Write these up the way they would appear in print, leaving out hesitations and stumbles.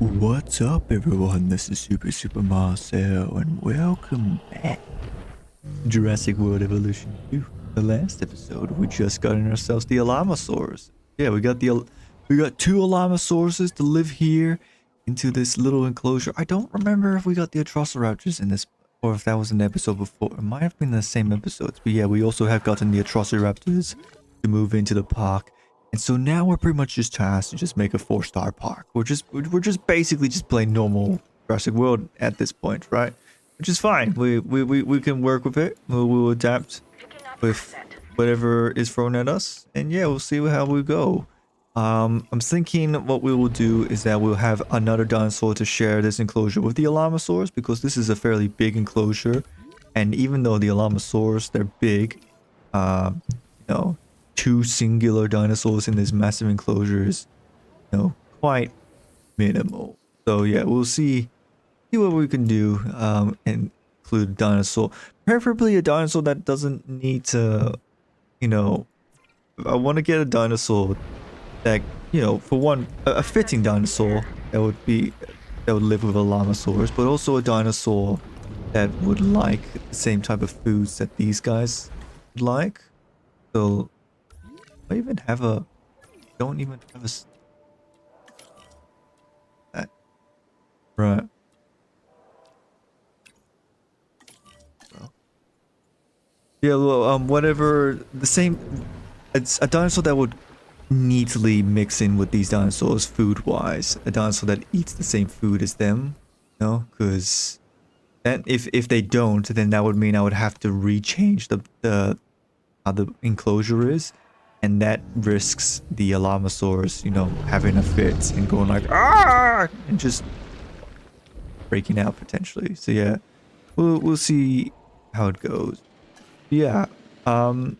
What's up, everyone? This is Super Marcel, and welcome back to Jurassic World Evolution 2. The last episode, we just got in ourselves the Alamosaurus. Yeah, we got two Alamosaurus to live here into this little enclosure. I don't remember if we got the Australoraptors in this, or if that was an episode before. It might have been the same episodes, but yeah, we also have gotten the Australoraptors to move into the park. And so now we're pretty much just tasked to just make a 4-star park. We're just basically just playing normal Jurassic World at this point, right? Which is fine. We can work with it. We'll adapt with whatever is thrown at us, and yeah, we'll see how we go. I'm thinking what we will do is that we'll have another dinosaur to share this enclosure with the Alamosaurus, because this is a fairly big enclosure, and even though the Alamosaurus, they're big, you know, two singular dinosaurs in this massive enclosure is, you know, quite minimal. So yeah, we'll see what we can do, and include a dinosaur, preferably a dinosaur that doesn't need to, you know, I want to get a dinosaur that, you know, for one, a fitting dinosaur that would live with Alamosaurus, but also a dinosaur that would like the same type of foods that these guys would like. So I even have a don't even have a that right. Well, yeah, well, whatever, the same, it's a dinosaur that would neatly mix in with these dinosaurs food wise, a dinosaur that eats the same food as them, you know, because then if they don't, then that would mean I would have to rechange the how the enclosure is, and that risks the Alamosaurus, you know, having a fit and going like ah and just breaking out potentially. So yeah, we'll see how it goes. Yeah, and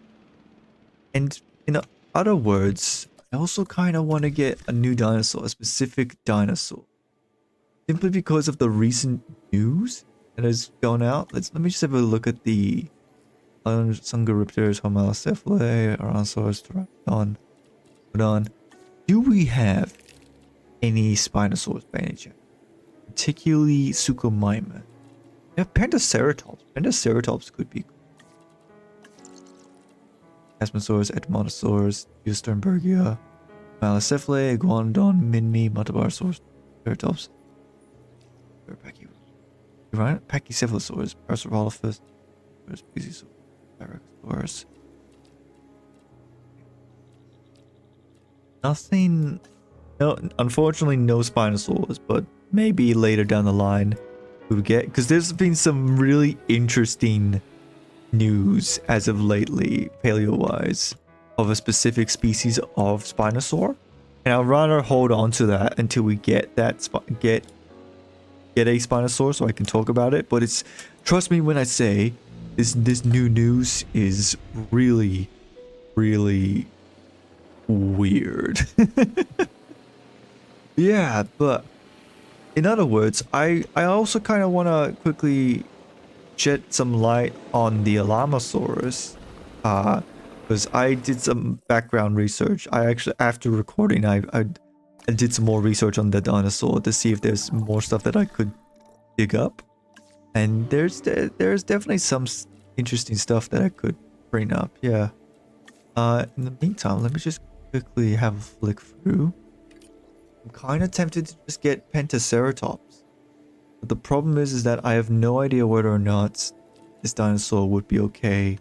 in other words, I also kind of want to get a new dinosaur, a specific dinosaur, simply because of the recent news that has gone out. Let me just have a look at the Sungaripters, Homalocephalae, Oransaurus, Pteranodon. Hold on. Do we have any Spinosaurus by any chance? Particularly Suchomimus. We have Pentaceratops. Pentaceratops could be cool. Asmosaurus, Edmontosaurus, Eusternbergia, Homalocephalae, Iguanodon, Minmi, Matabarosaurus, Ceratops. Pachycephalosaurus, Parasaurolophus, Plesiosaurus. Parasaurus. Nothing. No, unfortunately, no Spinosaurus, but maybe later down the line we'll get, because there's been some really interesting news as of lately, paleo-wise, of a specific species of Spinosaur, and I'd rather hold on to that until we get that get a Spinosaur so I can talk about it. But it's, trust me when I say, this new news is really weird. Yeah, but in other words, I also kind of want to quickly shed some light on the Alamosaurus, because I did some background research. I actually, after recording, I did some more research on the dinosaur to see if there's more stuff that I could dig up. And there's definitely some interesting stuff that I could bring up, yeah. In the meantime, let me just quickly have a flick through. I'm kind of tempted to just get Pentaceratops. But the problem is that I have no idea whether or not this dinosaur would be okay.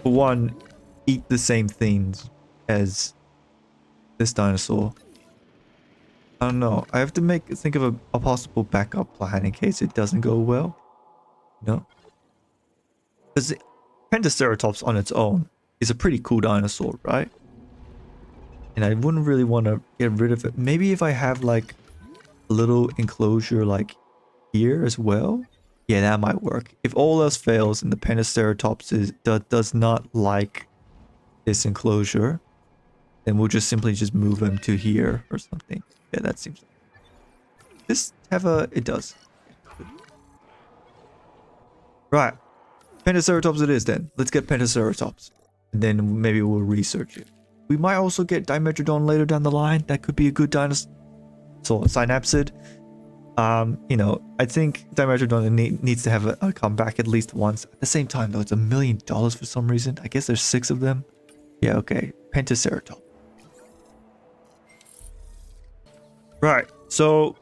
For one, eat the same things as this dinosaur. I don't know. I have to think of a possible backup plan in case it doesn't go well. No. Because Pentaceratops on its own is a pretty cool dinosaur, right? And I wouldn't really want to get rid of it. Maybe if I have like a little enclosure like here as well. Yeah, that might work. If all else fails and the Pentaceratops does not like this enclosure, then we'll just simply move him to here or something. Yeah, that seems. This have a, it does. Right. Pentaceratops it is then. Let's get Pentaceratops. And then maybe we'll research it. We might also get Dimetrodon later down the line. That could be a good dinosaur. synapsid. You know, I think Dimetrodon needs to have a comeback at least once. At the same time, though, it's $1 million for some reason. I guess there's 6 of them. Yeah, okay. Pentaceratops. Right. So,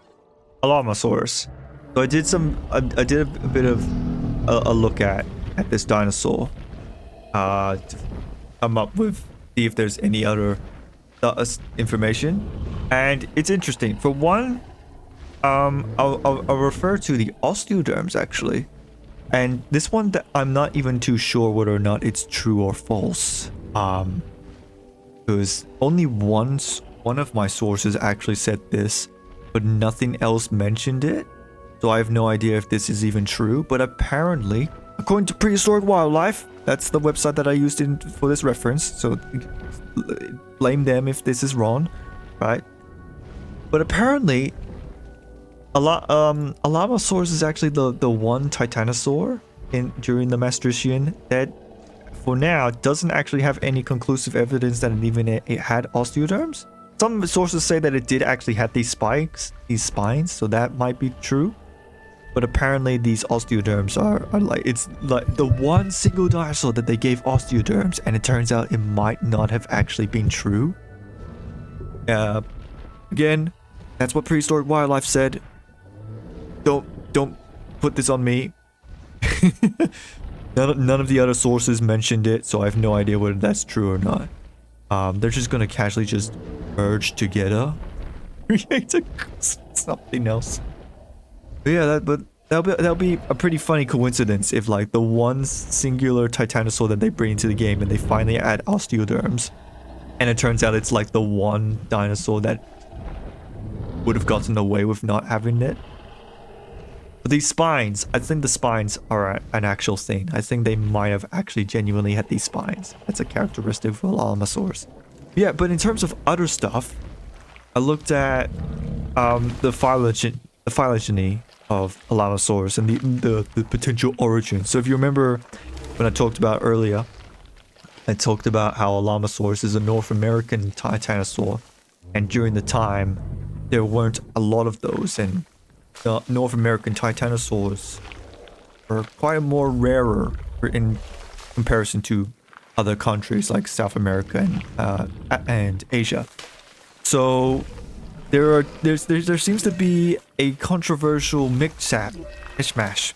Alamosaurus. So I did a bit of a look at this dinosaur. To come up with, see if there's any other information. And it's interesting. For one, I'll refer to the osteoderms actually, and this one that I'm not even too sure whether or not it's true or false. Because only once one of my sources actually said this, but nothing else mentioned it. So I have no idea if this is even true. But apparently, according to Prehistoric Wildlife, that's the website that I used for this reference. So blame them if this is wrong, right? But apparently, Alamosaurus is actually the one titanosaur during the Maastrichtian that, for now, doesn't actually have any conclusive evidence that it had osteoderms. Some sources say that it did actually have these spines, so that might be true. But apparently these osteoderms are like, it's like the one single dinosaur that they gave osteoderms, and it turns out it might not have actually been true. Again, that's what Prehistoric Wildlife said. Don't put this on me. None of the other sources mentioned it, so I have no idea whether that's true or not. They're just gonna casually just merge together, create something else. But yeah, that'll be a pretty funny coincidence if like the one singular titanosaur that they bring into the game and they finally add osteoderms, and it turns out it's like the one dinosaur that would have gotten away with not having it. But these spines, I think the spines are an actual thing. I think they might have actually genuinely had these spines. That's a characteristic of Alamosaurus. Yeah, but in terms of other stuff, I looked at the phylogeny of Alamosaurus and the potential origin. So if you remember when I talked about earlier, I talked about how Alamosaurus is a North American titanosaur, and during the time there weren't a lot of those, and the North American titanosaurs are quite more rarer in comparison to other countries like South America and Asia. So there seems to be a controversial mishmash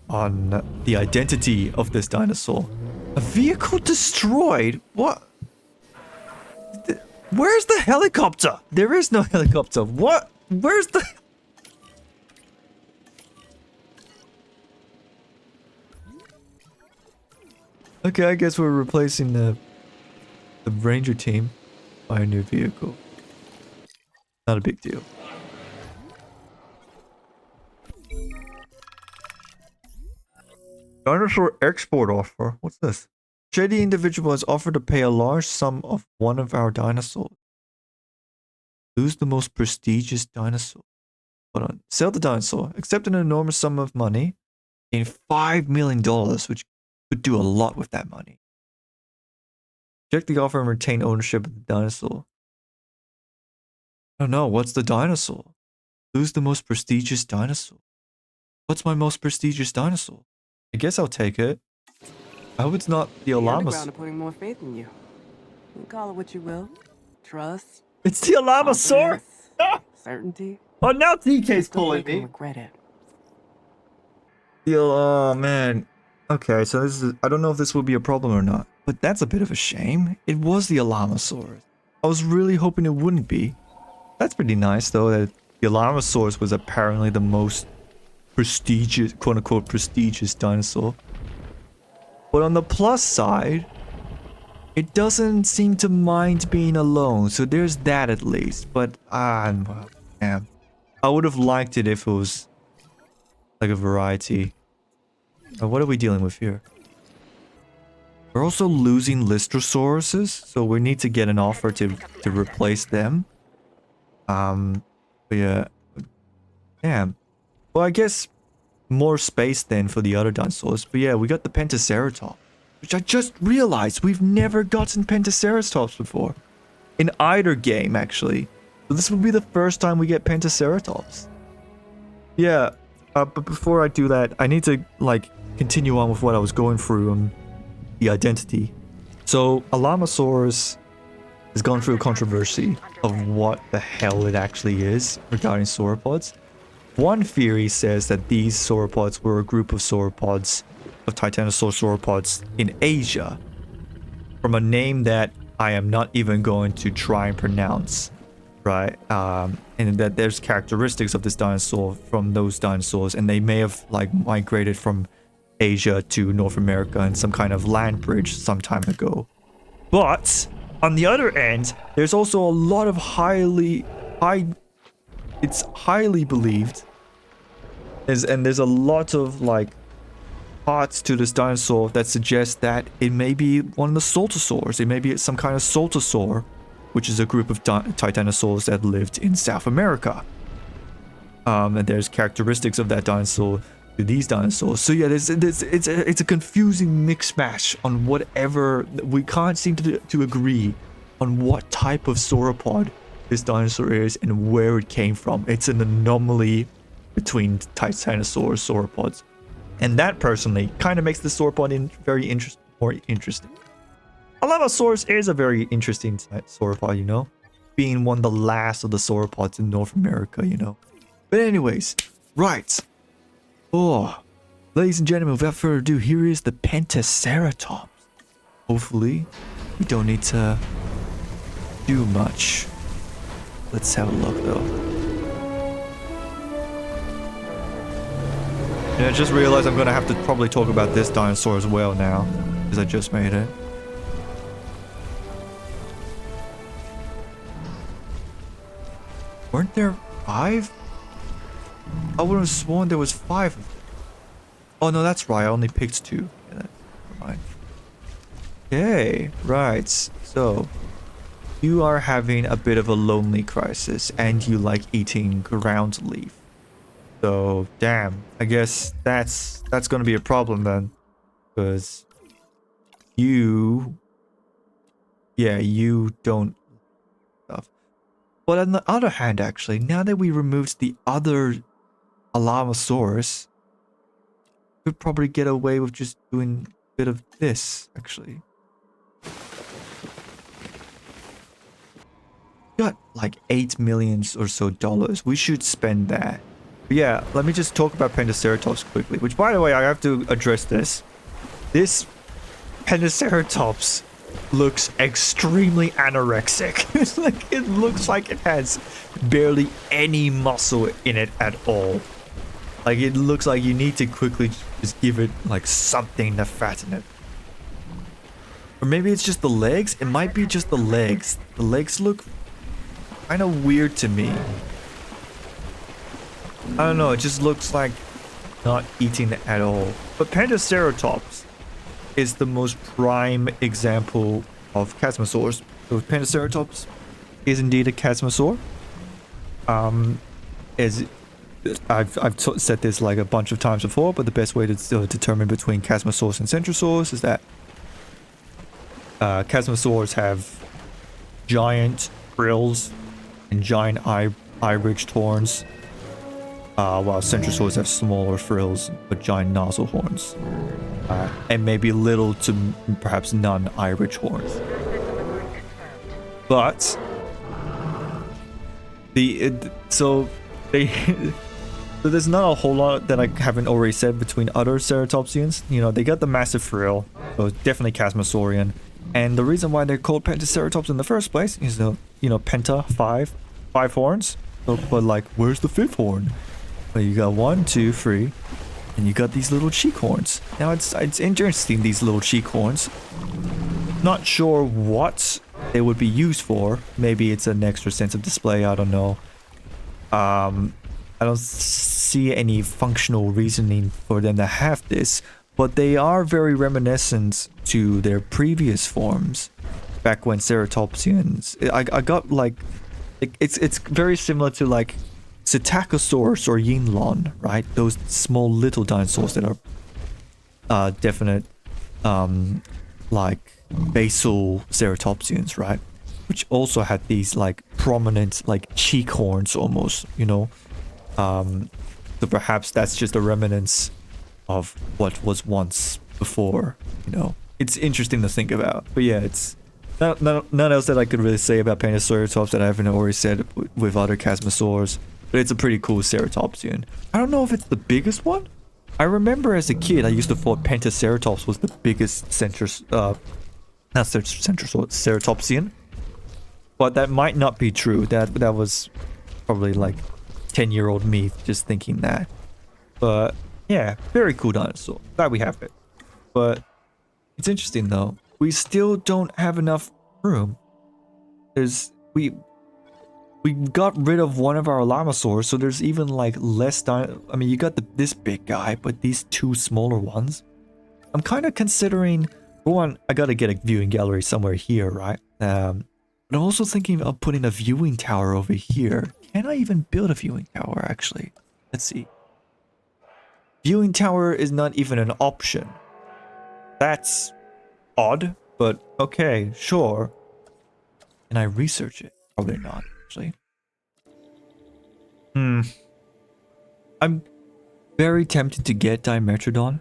on the identity of this dinosaur. A vehicle destroyed? What? Where's the helicopter? There is no helicopter. What? Where's the... Okay, I guess we're replacing the ranger team by a new vehicle. Not a big deal. Dinosaur export offer? What's this? Shady individual has offered to pay a large sum of one of our dinosaurs. Who's the most prestigious dinosaur? Hold on. Sell the dinosaur. Accept an enormous sum of money. Gain $5 million, which could do a lot with that money. Check the offer and retain ownership of the dinosaur. I don't know. What's the dinosaur? Who's the most prestigious dinosaur? What's my most prestigious dinosaur? I guess I'll take it. I hope it's not the Alamosaurus. Are putting more faith in you. You can call it what you will. Trust. It's the Alamosaurus. Certainty. Oh, now TK's pulling me. Regret it. Oh man. Okay, so this is. I don't know if this will be a problem or not, but that's a bit of a shame. It was the Alamosaurus. I was really hoping it wouldn't be. That's pretty nice though, that the Alamosaurus was apparently the most prestigious, quote unquote, prestigious dinosaur. But on the plus side, it doesn't seem to mind being alone, so there's that at least. But well, damn, I would have liked it if it was like a variety. What are we dealing with here? We're also losing Lystosauruses, so we need to get an offer to replace them. But yeah, damn. Well, I guess more space then for the other dinosaurs. But yeah, we got the Pentaceratops, which I just realized we've never gotten Pentaceratops before in either game actually. So this will be the first time we get Pentaceratops. Yeah, but before I do that, I need to like continue on with what I was going through on the identity. So Alamosaurus has gone through a controversy of what the hell it actually is regarding sauropods. One theory says that these sauropods were a group of sauropods, of Titanosaur sauropods in Asia, from a name that I am not even going to try and pronounce, right? And that there's characteristics of this dinosaur from those dinosaurs, and they may have like migrated from Asia to North America in some kind of land bridge some time ago. But on the other end, there's also a lot of it's highly believed, and there's a lot of like parts to this dinosaur that suggest that it may be one of the saltosaurs. It may be some kind of saltosaur, which is a group of titanosaurs that lived in South America. And there's characteristics of that dinosaur to these dinosaurs. So yeah, it's a confusing mix mash on whatever. We can't seem to agree on what type of sauropod this dinosaur is and where it came from. It's an anomaly between titanosaurs, sauropods. And that personally kind of makes the sauropod more interesting. Alamosaurus is a very interesting sauropod, you know, being one of the last of the sauropods in North America, you know. But anyways, right. Oh, ladies and gentlemen, without further ado, here is the Pentaceratops. Hopefully, we don't need to do much. Let's have a look though. And I just realized I'm gonna have to probably talk about this dinosaur as well now, because I just made it. Weren't there 5? I would have sworn there was 5 of them. Oh no, that's right, I only picked 2. Yeah, never mind. Okay, right, so you are having a bit of a lonely crisis, and you like eating ground leaf. So, damn, I guess that's gonna be a problem then. Because you don't stuff. But on the other hand, actually, now that we removed the other Alamosaurus, we could probably get away with just doing a bit of this, actually. Got like $8 million or so. We should spend that. But yeah, let me just talk about Pentaceratops quickly, which by the way, I have to address this. This Pentaceratops looks extremely anorexic. It looks like it has barely any muscle in it at all. Like it looks like you need to quickly just give it like something to fatten it. Or maybe it's just the legs. It might be just the legs. The legs look kind of weird to me. I don't know, it just looks like not eating at all. But Pentaceratops is the most prime example of Chasmosaurs. So Pentaceratops is indeed a Chasmosaur. As I've said this like a bunch of times before, but the best way to determine between Chasmosaurs and Centrosaurs is that Chasmosaurs have giant frills and giant eye-ridged horns. While Centrosaurs have smaller frills but giant nozzle horns. And maybe little to perhaps none eye-ridge horns. But so there's not a whole lot that I haven't already said between other ceratopsians. You know, they got the massive frill, so definitely Chasmosaurian. And the reason why they're called Pentaceratops in the first place is penta, five horns. So, but like, where's the 5th horn? Well, you got 1, 2, 3, and you got these little cheek horns. Now it's interesting, these little cheek horns. Not sure what they would be used for. Maybe it's an extra sense of display. I don't know. I don't see any functional reasoning for them to have this, but they are very reminiscent to their previous forms. Back when ceratopsians, I got like, it's very similar to like Psittacosaurus or Yinlon, right? Those small little dinosaurs that are definite like basal ceratopsians, right? Which also had these like prominent like cheek horns almost, you know. So perhaps that's just a remnants of what was once before, you know. It's interesting to think about. But yeah, it's none else that I could really say about Pentaceratops that I haven't already said with other Chasmosaurs. But it's a pretty cool Ceratopsian. I don't know if it's the biggest one. I remember as a kid, I used to thought Pentaceratops was the biggest Ceratopsian. But that might not be true. That was probably like 10-year-old me just thinking that. But yeah, very cool dinosaur. Glad we have it. But it's interesting though. We still don't have enough room. We got rid of one of our Llamasaurs, so there's even like less I mean, you got this big guy, but these two smaller ones. I'm kind of considering, for one, I gotta get a viewing gallery somewhere here, right? But I'm also thinking of putting a viewing tower over here. Can I even build a viewing tower, actually? Let's see. Viewing tower is not even an option. That's odd, but okay, sure. Can I research it? Probably not, actually. I'm very tempted to get Dimetrodon,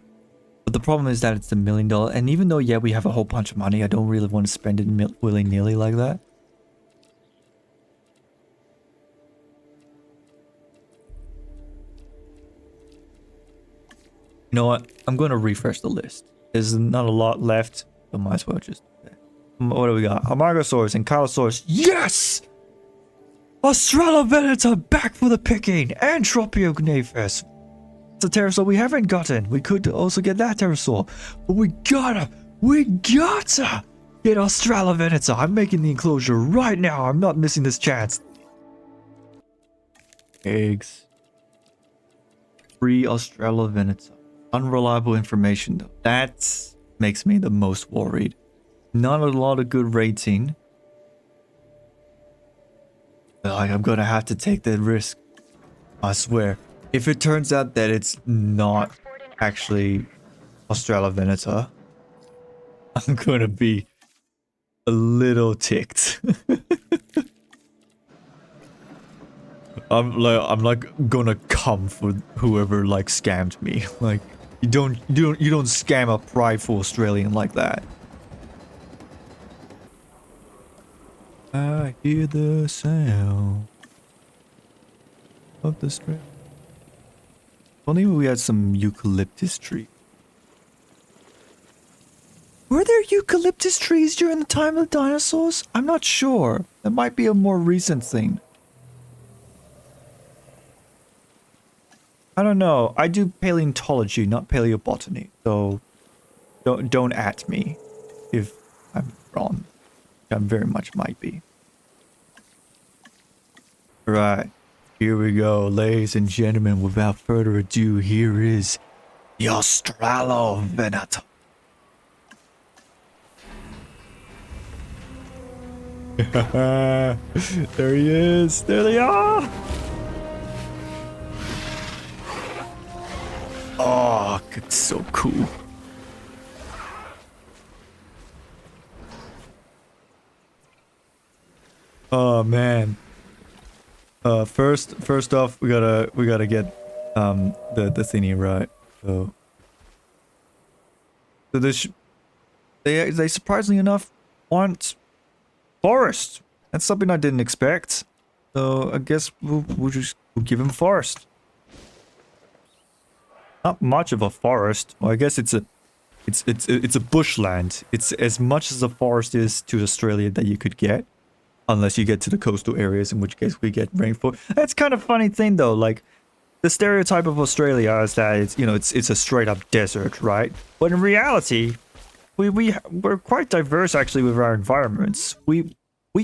but the problem is that it's $1 million, and even though, yeah, we have a whole bunch of money, I don't really want to spend it willy-nilly like that. You know what? I'm going to refresh the list. There's not a lot left, but might as well just... What do we got? Amargasaurus and Kylosaurus. Yes! Australovenator back for the picking! And Tropiognathus. It's a pterosaur we haven't gotten. We could also get that pterosaur. But we gotta get Australovenator. I'm making the enclosure right now. I'm not missing this chance. Eggs. Free Australovenator. Unreliable information though. That makes me the most worried. Not a lot of good rating. Like, I'm gonna have to take that risk. I swear. If it turns out that it's not actually Australovenator, I'm gonna be a little ticked. I'm like gonna come for whoever like scammed me. Like, you don't scam a prideful Australian like that. I hear the sound of the stream. Only we had some eucalyptus tree. Were there eucalyptus trees during the time of the dinosaurs? I'm not sure. That might be a more recent thing. I don't know. I do paleontology, not paleobotany. So don't at me if I'm wrong. I very much might be. Right. Here we go, ladies and gentlemen. Without further ado, here is the Australovenator. There he is. There they are. Oh, it's so cool. Oh man. First off, we gotta get the thingy right. So this they surprisingly enough want forest. That's something I didn't expect. So I guess we'll give him forest. Not much of a forest. Well, I guess it's a bushland. It's as much as a forest is to Australia that you could get. Unless you get to the coastal areas, in which case we get rainfall. That's kind of funny thing though, like the stereotype of Australia is that it's, you know, it's a straight up desert, right? But in reality, we're quite diverse actually with our environments. We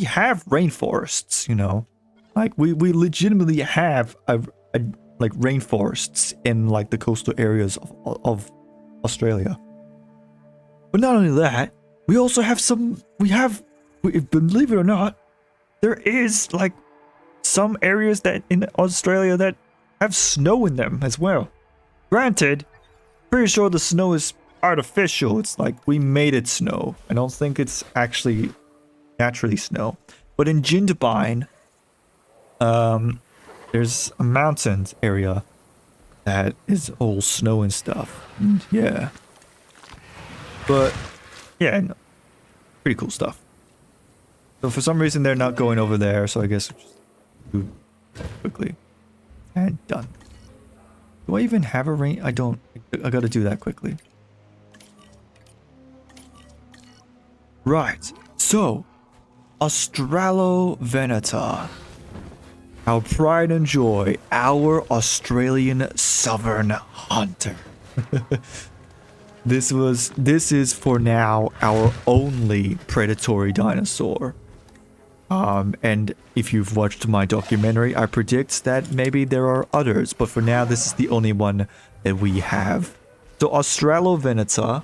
have rainforests, you know, like we legitimately have like rainforests in like the coastal areas of Australia. But not only that, we also have believe it or not, there is like some areas that in Australia that have snow in them as well. Granted, pretty sure the snow is artificial. It's like we made it snow. I don't think it's actually naturally snow. But in Jindabyne, There's a mountain area that is all snow and stuff. And yeah. But yeah, no, pretty cool stuff. So for some reason they're not going over there, so I guess we'll just do that quickly. And done. Do I even have a range? I don't. I gotta do that quickly. Right. So, Australovenator. Our pride and joy. Our Australian sovereign hunter. This is for now our only predatory dinosaur. And if you've watched my documentary, I predict that maybe there are others, but for now this is the only one that we have. So Australovenator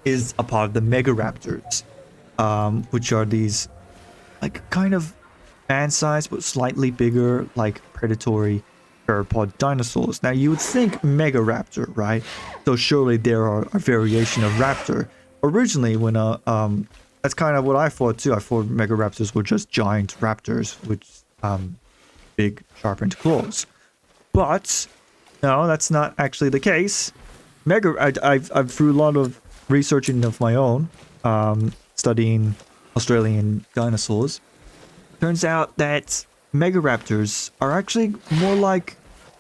is a part of the Megaraptors, which are these like kind of man-sized but slightly bigger like predatory theropod dinosaurs. Now you would think Megaraptor, right? So surely there are a variation of raptor. Originally when that's kind of what I thought too. I thought Megaraptors were just giant raptors with big sharpened claws. But no, that's not actually the case. I've through a lot of researching of my own, studying Australian dinosaurs. Turns out that Megaraptors are actually more like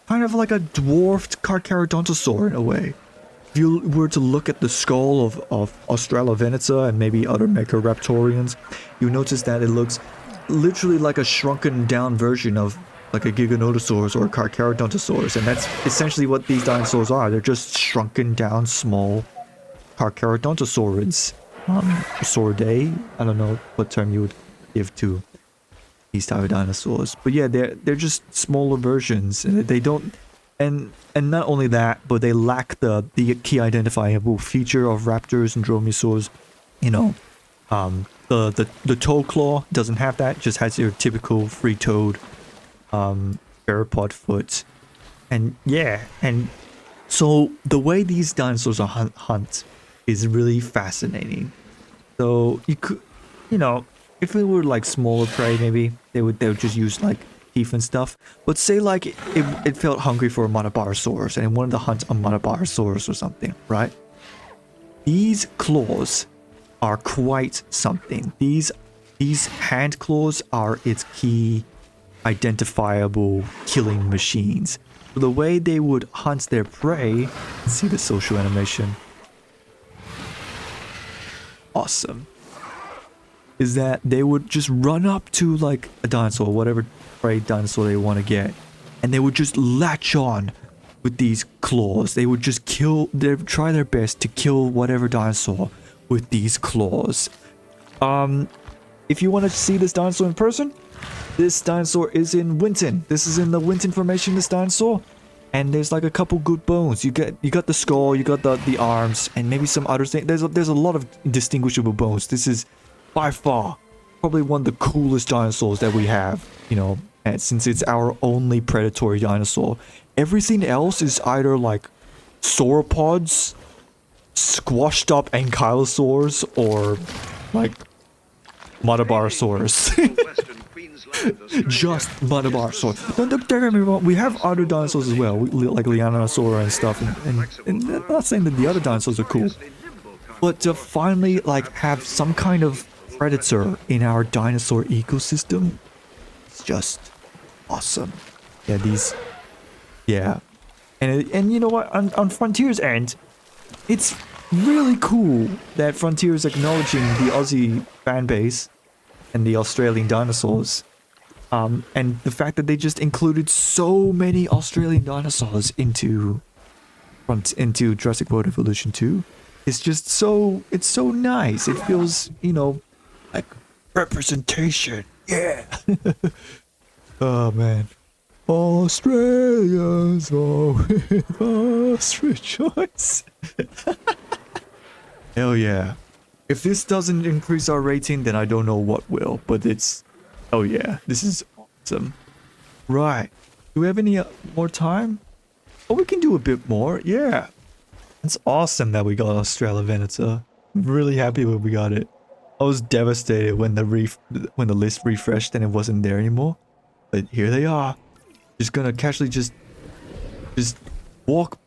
kind of like a dwarfed Carcharodontosaur in a way. If you were to look at the skull of Australovenator and maybe other Megaraptorians, you notice that it looks literally like a shrunken down version of like a Giganotosaurus or a Carcharodontosaurus, and that's essentially what these dinosaurs are. They're just shrunken down small Carcharodontosaurids. Sauridae? I don't know what term you would give to these type of dinosaurs. But yeah, they're just smaller versions. They don't... And not only that, but they lack the key identifiable feature of raptors and dromaeosaurs. You know, the toe claw doesn't have that. Just has your typical three-toed theropod foot. And yeah, and so the way these dinosaurs are hunt is really fascinating. So you could, you know, if it were like smaller prey, maybe they would just use like teeth and stuff. But say like it felt hungry for a Monobarosaurus and it wanted to hunt a Monobarosaurus or something, right? These claws are quite something. These hand claws are its key identifiable killing machines. So the way they would hunt their prey, see the social animation. Awesome. Is that they would just run up to like a dinosaur, whatever prey dinosaur they want to get, and they would just latch on with these claws. They would just try their best to kill whatever dinosaur with these claws. If you want to see this dinosaur in person, this dinosaur is in Winton. This is in the Winton Formation, this dinosaur. And there's like a couple good bones. You got the skull, you got the arms, and maybe some other things. There's a lot of distinguishable bones. This is by far probably one of the coolest dinosaurs that we have, you know, and since it's our only predatory dinosaur. Everything else is either like sauropods, squashed up ankylosaurs, or like Monobarosaurus. Just Monobarosaurus. Don't get me wrong, we have other dinosaurs as well, like Lianosaur and stuff, and I'm not saying that the other dinosaurs are cool, but to finally like have some kind of predator in our dinosaur ecosystem, it's just awesome. Yeah, and you know what, on Frontier's end, it's really cool that Frontier is acknowledging the Aussie fan base and the Australian dinosaurs. And the fact that they just included so many Australian dinosaurs into Jurassic World Evolution 2 is just so, it's so nice. It feels, you know, like representation. Yeah. Oh man. Australians with us rejoice. Hell yeah. If this doesn't increase our rating, then I don't know what will, but it's... Oh yeah, this is awesome. Right. Do we have any more time? Oh, we can do a bit more. Yeah. It's awesome that we got Australovenator. I'm really happy when we got it. I was devastated when the list refreshed and it wasn't there anymore. But here they are. Just gonna casually just walk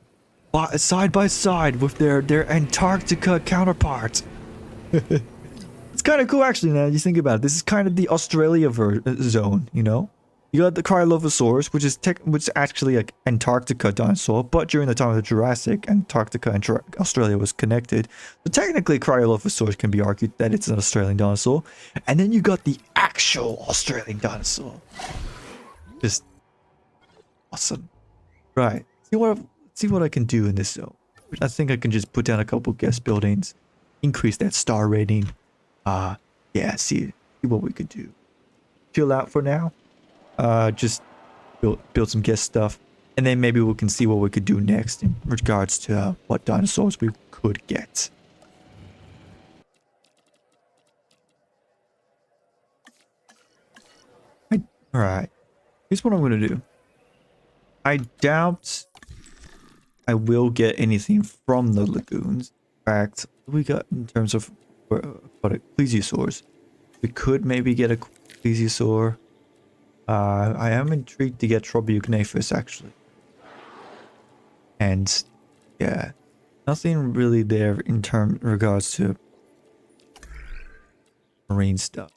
side by side with their Antarctica counterparts. It's kind of cool, actually. Now you think about it, this is kind of the Australia zone. You know, you got the Cryolovosaurus, which is actually like Antarctica dinosaur, but during the time of the Jurassic, Antarctica and Australia was connected. So technically, Cryolovosaurus can be argued that it's an Australian dinosaur. And then you got the actual Australian dinosaur. Just awesome, right? See what I can do in this zone. I think I can just put down a couple guest buildings, increase that star rating. Yeah, see what we could do. Chill out for now. Just build some guest stuff, and then maybe we can see what we could do next in regards to what dinosaurs we could get. Alright. Here's what I'm gonna do. I doubt I will get anything from the lagoons. In fact, we got in terms of plesiosaurs. We could maybe get a plesiosaur. I am intrigued to get Trobucnaphus, actually. And yeah, nothing really there in regards to marine stuff.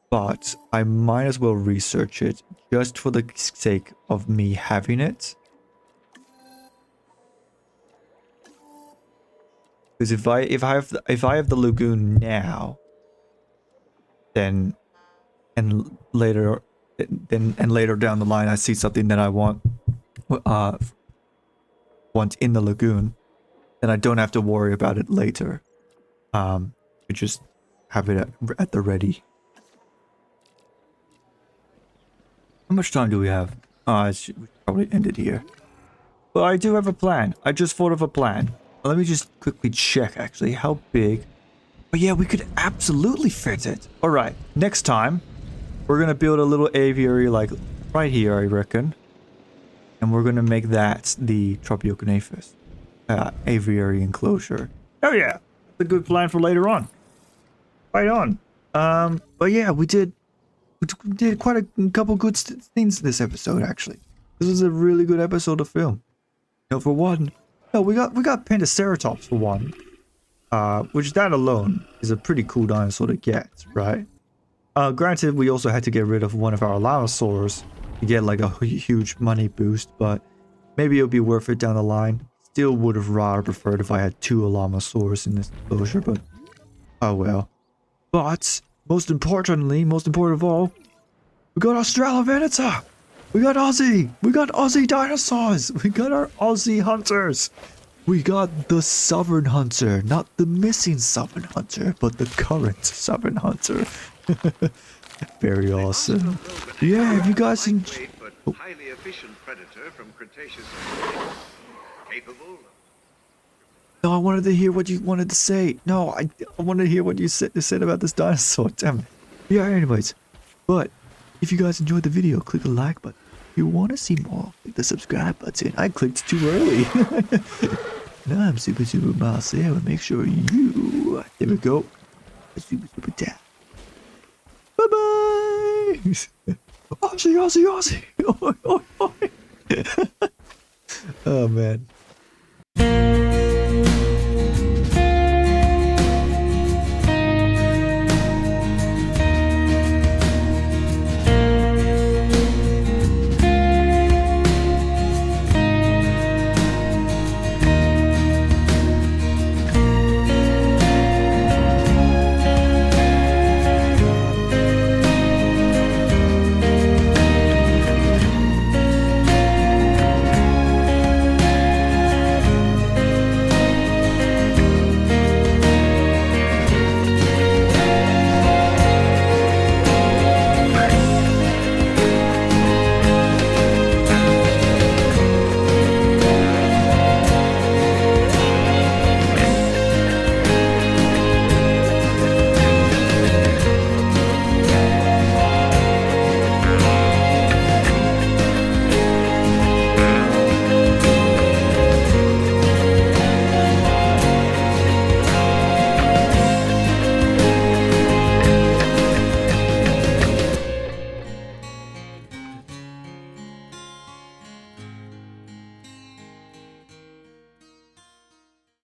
But I might as well research it just for the sake of me having it. Because if I have the lagoon now, then later down the line I see something that I want in the lagoon, then I don't have to worry about it later. You just have it at the ready. How much time do we have? We should probably end it here. But I do have a plan. I just thought of a plan. Let me just quickly check, actually, how big. But yeah, we could absolutely fit it. All right, next time, we're going to build a little aviary, like, right here, I reckon. And we're going to make that the Trobucnaphus aviary enclosure. Oh yeah, that's a good plan for later on. Right on. But yeah, we did quite a couple good things this episode, actually. This was a really good episode of film. You know, for one, we got Pentaceratops for one, which that alone is a pretty cool dinosaur to get, right? Granted, we also had to get rid of one of our Allosaurs to get like a huge money boost, but maybe it'll be worth it down the line. Still would have rather preferred if I had 2 Allosaurs in this enclosure, but oh well. But most important of all, we got Australovenator! We got Aussie! We got Aussie dinosaurs! We got our Aussie hunters! We got the Southern Hunter, not the missing Southern Hunter, but the current Southern Hunter. Very awesome. Yeah, if you guys enjoy... Highly efficient predator from Cretaceous capable. No, I wanted to hear what you wanted to say. No, I wanted to hear what you said about this dinosaur. Damn it. Yeah, anyways. But if you guys enjoyed the video, click the like button. If you want to see more, click the subscribe button. I clicked too early. Now I'm Super Marcel, and make sure you... There we go. Super tap. Bye-bye! Aussie! Oi, oi, oi. Oh, man.